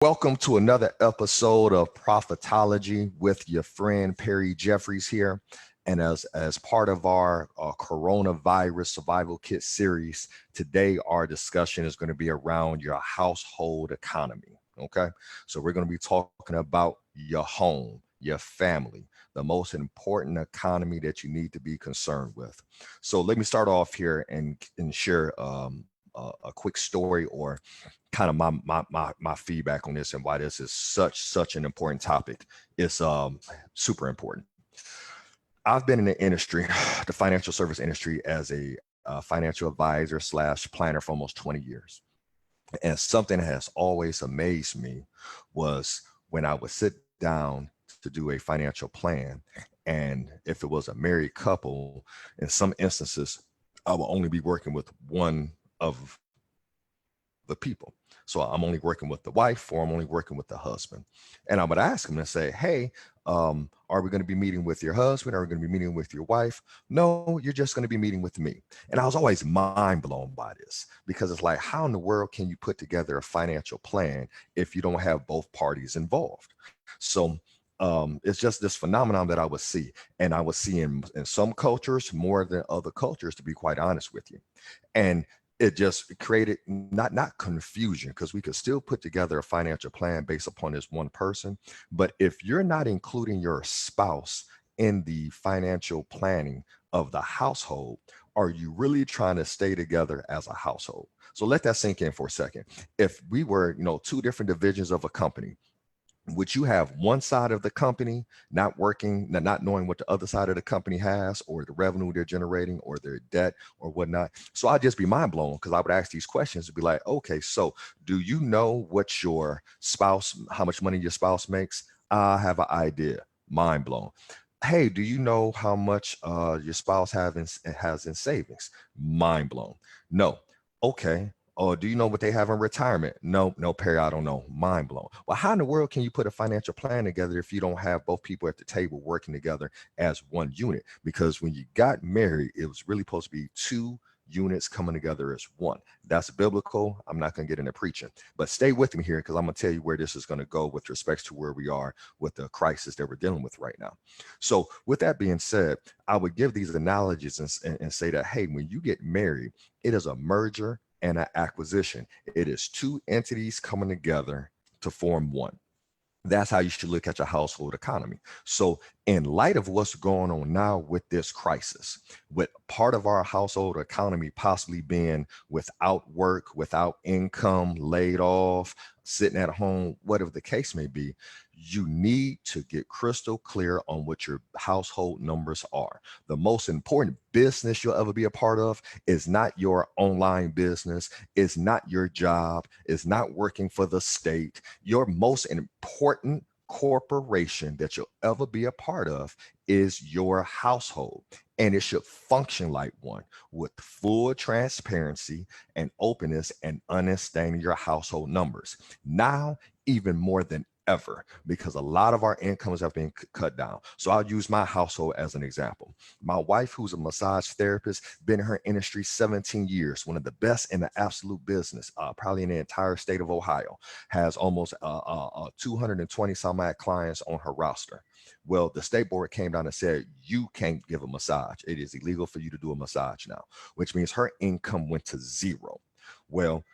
Welcome to another episode of Profitology with your friend Perry Jeffries here. And as part of our coronavirus survival kit series, today our discussion is going to be around your household economy. Okay. So we're going to be talking about your home, your family, the most important economy that you need to be concerned with. So let me start off here and share a quick story or kind of my feedback on this and why this is such an important topic. It's super important. I've been in the industry, the financial service industry, as a financial advisor slash planner for almost 20 years. And something that has always amazed me was when I would sit down to do a financial plan, and if it was a married couple, in some instances, I will only be working with one of the people. So I'm only working with the wife or I'm only working with the husband. And I would ask them and say, hey, are we going to be meeting with your husband? Are we going to be meeting with your wife? No, you're just going to be meeting with me. And I was always mind blown by this because it's like, how in the world can you put together a financial plan if you don't have both parties involved? So it's just this phenomenon that I would see. And I would see in some cultures more than other cultures, to be quite honest with you. And it just created not confusion, because we could still put together a financial plan based upon this one person. But if you're not including your spouse in the financial planning of the household, are you really trying to stay together as a household? So let that sink in for a second. If we were, two different divisions of a company, would you have one side of the company not working, not knowing what the other side of the company has, or the revenue they're generating, or their debt, or whatnot? So I'd just be mind blown, because I would ask these questions to be like, okay, so do you know what your spouse, how much money your spouse makes? I have an idea. Mind blown. Hey, do you know how much your spouse has in savings? Mind blown. No. Okay. Oh, do you know what they have in retirement? No, no, Perry, I don't know. Mind blown. Well, how in the world can you put a financial plan together if you don't have both people at the table working together as one unit? Because when you got married, it was really supposed to be two units coming together as one. That's biblical. I'm not going to get into preaching, but stay with me here, because I'm going to tell you where this is going to go with respects to where we are with the crisis that we're dealing with right now. So with that being said, I would give these analogies and say that, hey, when you get married, it is a merger and an acquisition. It is two entities coming together to form one. That's how you should look at your household economy. So, in light of what's going on now with this crisis, with part of our household economy possibly being without work, without income, laid off, sitting at home, whatever the case may be, you need to get crystal clear on what your household numbers are. The most important business you'll ever be a part of is not your online business, is not your job, is not working for the state. Your most important corporation that you'll ever be a part of is your household. And it should function like one, with full transparency and openness and understanding your household numbers. Now, even more than ever, because a lot of our incomes have been cut down. So I'll use my household as an example. My wife, who's a massage therapist, been in her industry 17 years, one of the best in the absolute business, probably in the entire state of Ohio, has almost 220 some odd clients on her roster. Well, the state board came down and said, you can't give a massage. It is illegal for you to do a massage now, which means her income went to zero. Well,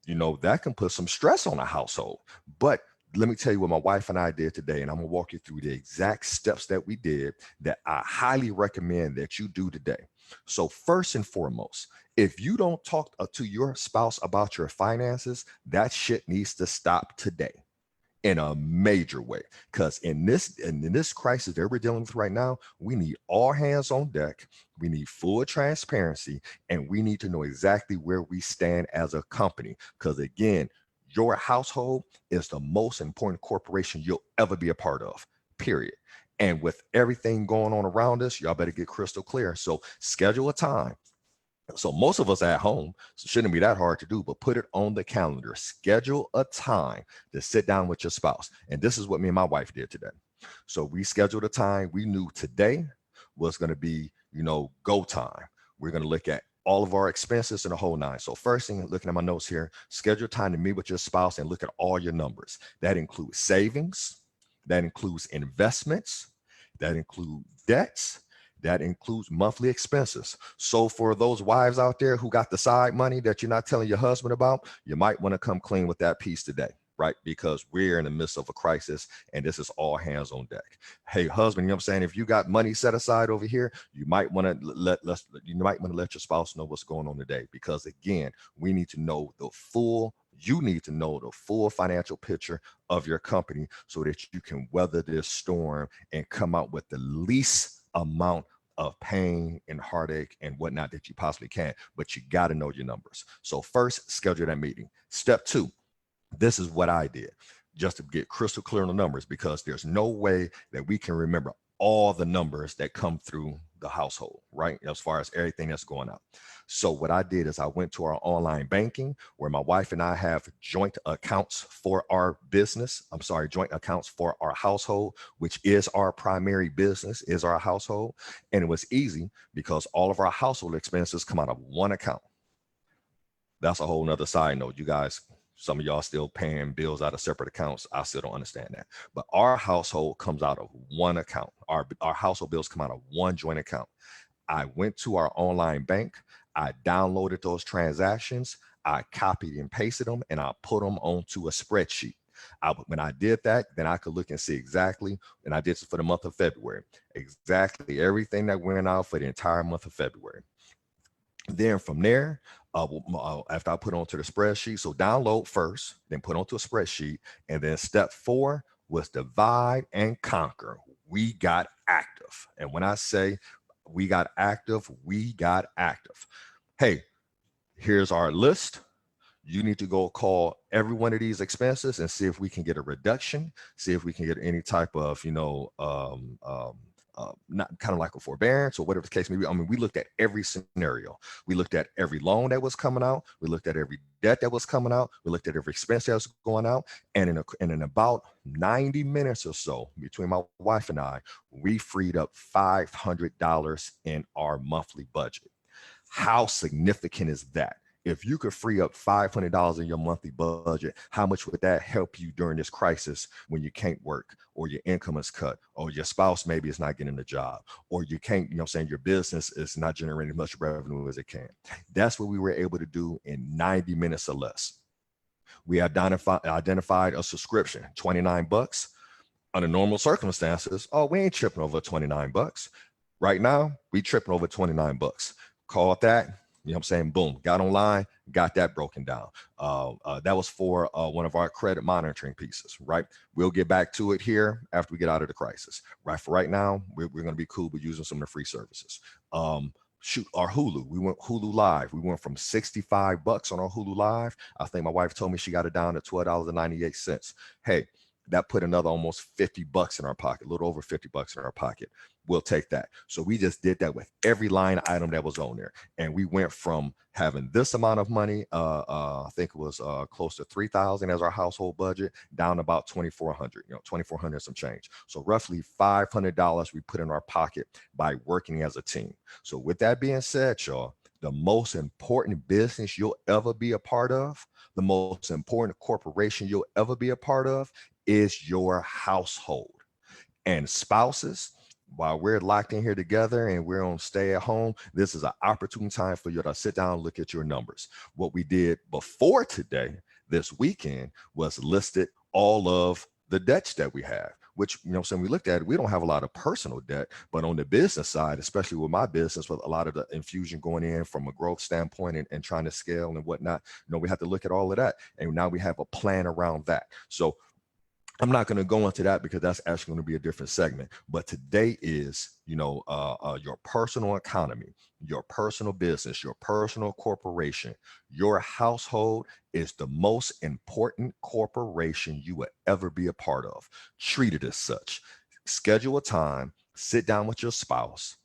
that can put some stress on a household. But let me tell you what my wife and I did today, and I'm gonna walk you through the exact steps that we did that I highly recommend that you do today. So first and foremost, if you don't talk to your spouse about your finances, that shit needs to stop today in a major way. Because in this crisis that we're dealing with right now, we need all hands on deck. We need full transparency, and we need to know exactly where we stand as a company. Because again, your household is the most important corporation you'll ever be a part of, period. And with everything going on around us, y'all better get crystal clear. So schedule a time. So most of us at home, so it shouldn't be that hard to do, but put it on the calendar. Schedule a time to sit down with your spouse. And this is what me and my wife did today. So we scheduled a time. We knew today was going to be, go time. We're going to look at all of our expenses and the whole nine. So first thing, looking at my notes here, schedule time to meet with your spouse and look at all your numbers. That includes savings, that includes investments, that includes debts, that includes monthly expenses. So for those wives out there who got the side money that you're not telling your husband about, you might want to come clean with that piece today, right? Because we're in the midst of a crisis and this is all hands on deck. Hey, husband, you know what I'm saying? If you got money set aside over here, you might want to let your spouse know what's going on today, because again, we need to know you need to know the full financial picture of your company so that you can weather this storm and come out with the least amount of pain and heartache and whatnot that you possibly can. But you got to know your numbers. So first, schedule that meeting. Step two, this is what I did just to get crystal clear on the numbers, because there's no way that we can remember all the numbers that come through the household, right? As far as everything that's going out. So what I did is I went to our online banking where my wife and I have joint accounts for our business. I'm sorry, joint accounts for our household, which is our primary business, is our household. And it was easy because all of our household expenses come out of one account. That's a whole nother side note. You guys, some of y'all still paying bills out of separate accounts. I still don't understand that. But our household comes out of one account. Our household bills come out of one joint account. I went to our online bank. I downloaded those transactions. I copied and pasted them, and I put them onto a spreadsheet. When I did that, then I could look and see exactly, and I did this for the month of February, exactly everything that went out for the entire month of February. Then from there, after I put onto the spreadsheet, so download first, then put onto a spreadsheet, and then step 4 was divide and conquer. We got active. And when I say we got active, we got active. Hey, here's our list. You need to go call every one of these expenses and see if we can get a reduction, see if we can get any type of, not kind of like a forbearance or whatever the case may be. I mean, we looked at every scenario. We looked at every loan that was coming out. We looked at every debt that was coming out. We looked at every expense that was going out. And in about 90 minutes or so, between my wife and I, we freed up $500 in our monthly budget. How significant is that? If you could free up $500 in your monthly budget, how much would that help you during this crisis when you can't work, or your income is cut, or your spouse maybe is not getting a job, or you can't, your business is not generating as much revenue as it can? That's what we were able to do in 90 minutes or less. We identified a subscription, 29 bucks. Under normal circumstances, oh, we ain't tripping over 29 bucks. Right now, we tripping over 29 bucks. Call it that. Boom, got online, got that broken down. That was for one of our credit monitoring pieces, right? We'll get back to it here after we get out of the crisis, right? For right now, we're going to be cool with using some of the free services. Our Hulu, we went Hulu Live. We went from 65 bucks on our Hulu Live. I think my wife told me she got it down to $12.98. Hey, that put another almost 50 bucks in our pocket, a little over 50 bucks in our pocket. We'll take that. So we just did that with every line item that was on there. And we went from having this amount of money, I think it was close to 3,000 as our household budget, down to about 2,400, 2,400 some change. So roughly $500 we put in our pocket by working as a team. So with that being said, y'all, the most important business you'll ever be a part of, the most important corporation you'll ever be a part of, is your household. And spouses, while we're locked in here together and we're on stay at home, this is an opportune time for you to sit down and look at your numbers. What we did before today, this weekend, was listed all of the debts that we have, which, so we looked at it, we don't have a lot of personal debt, but on the business side, especially with my business, with a lot of the infusion going in from a growth standpoint and trying to scale and whatnot, we have to look at all of that. And now we have a plan around that. So I'm not going to go into that because that's actually going to be a different segment. But today is, your personal economy, your personal business, your personal corporation, your household is the most important corporation you will ever be a part of. Treat it as such. Schedule a time, sit down with your spouse,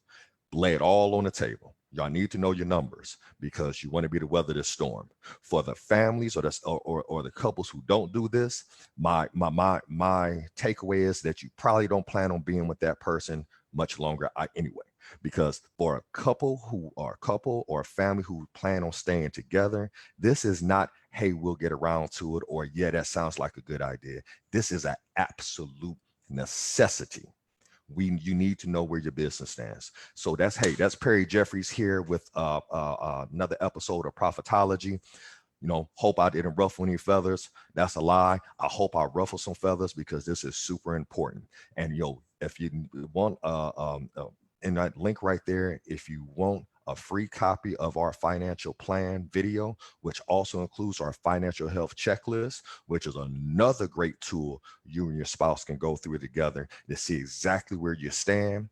lay it all on the table. Y'all need to know your numbers because you want to be to weather this storm. For the families or the couples who don't do this, my takeaway is that you probably don't plan on being with that person much longer anyway. Because for a couple or a family who plan on staying together, this is not, hey, we'll get around to it, or yeah, that sounds like a good idea. This is an absolute necessity. You need to know where your business stands. So that's Perry Jeffries here with another episode of Profitology. Hope I didn't ruffle any feathers. That's a lie. I hope I ruffle some feathers, because this is super important. And if you want in that link right there, if you want a free copy of our financial plan video, which also includes our financial health checklist, which is another great tool you and your spouse can go through together to see exactly where you stand,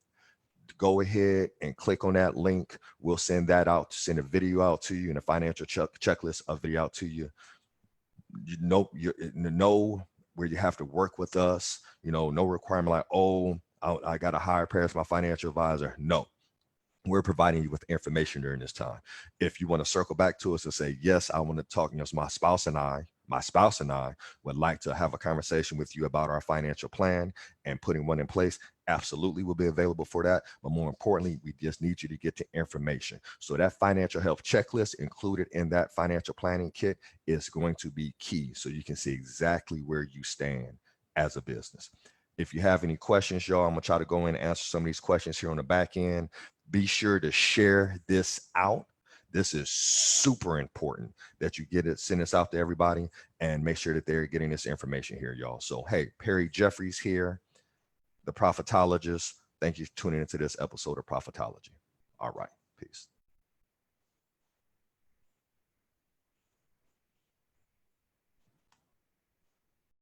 go ahead and click on that link. We'll send a video out to you, and a financial checklist, a video out to you. You know where you have to work with us. No requirement like, oh, I got to hire Paris, my financial advisor. No, we're providing you with information during this time. If you want to circle back to us and say, yes, I want to talk, my spouse and I would like to have a conversation with you about our financial plan and putting one in place, absolutely will be available for that. But more importantly, we just need you to get the information. So that financial health checklist included in that financial planning kit is going to be key, so you can see exactly where you stand as a business. If you have any questions, y'all, I'm gonna try to go in and answer some of these questions here on the back end. Be sure to share this out. This is super important that you get it, send this out to everybody, and make sure that they're getting this information here, y'all. So, hey, Perry Jeffries here, the Profitologist. Thank you for tuning into this episode of Profitology. All right, peace.